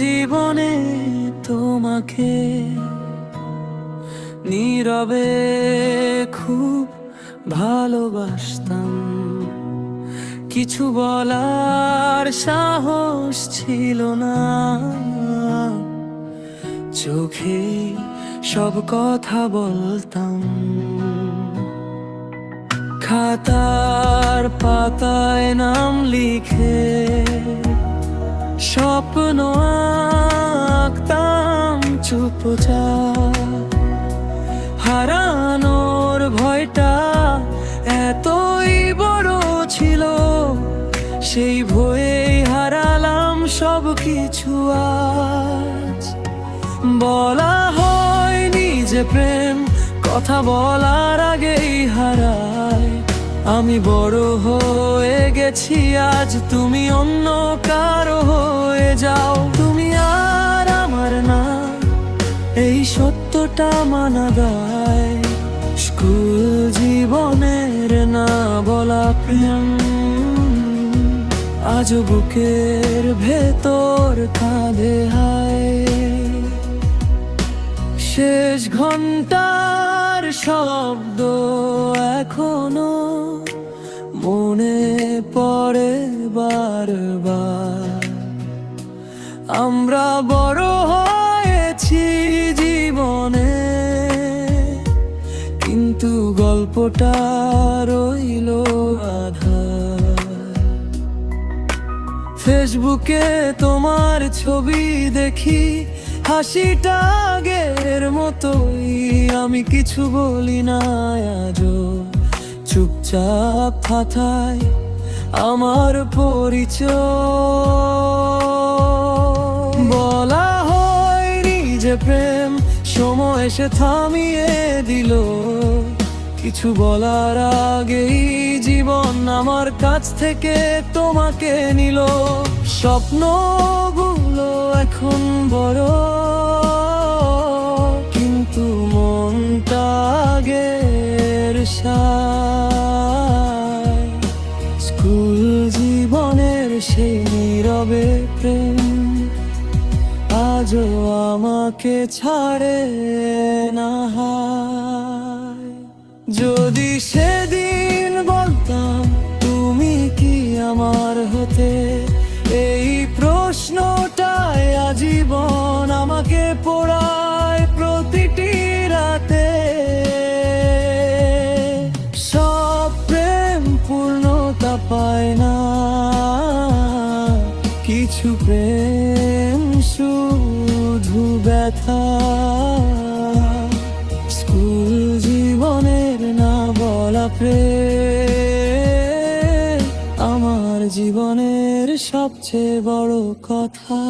জীবনে তোমাকে নীরবে খুব ভালোবাসতাম, কিছু বলার সাহস ছিল না, চোখে সব কথা বলতাম। খাতার পাতায় নাম লিখে স্বপ্ন আঁকতাম চুপচাপ। হারানোর ভয়টা এতই বড় ছিল, সেই ভয়েই হারালাম সব কিছু। আজ বলা হয়নি যে প্রেম কথা বলার আগেই হারায়। আমি বড় হয়ে গেছি আজ, তুমি অন্য কারো হয়ে যাও। তুমি আর আমার না, এই সত্যটা মানা দায়। স্কুল জীবনের না বলা প্রেম আজ বুকের ভেতর কাঁদে হায়। শেষ ঘন্টার শব্দ এখনো মনে পড়ে বারবার। আমরা বড় হয়েছি জীবনে, কিন্তু গল্পটা রইল আধার। ফেসবুকে তোমার ছবি দেখি, হাসিটা আগের মতোই। আমি কিছু বলি না আজও, চুপচাপ থাকায় আমার পরিচয়। বলা হয়নি যে প্রেম সময় এসে থামিয়ে দিল, কিছু বলার আগেই জীবন আমার কাছ থেকে তোমাকে নিল। স্বপ্নগুলো এখন বড়, কিন্তু মনটা আগের সায়। স্কুল জীবনের সেই নীরবে প্রেম আজও আমাকে ছাড়ে না। যদি সেদিন বলতাম তুমি কি আমার হতে, এই প্রশ্নটাই আজীবন আমাকে পোড়ায় প্রতিটি রাতে। সব প্রেম পূর্ণতা পায় না, কিছু প্রেম শুধু ব্যথা। স্কুল জীবনের না বলা প্রেম আমার জীবনের সবচেয়ে বড় কথা।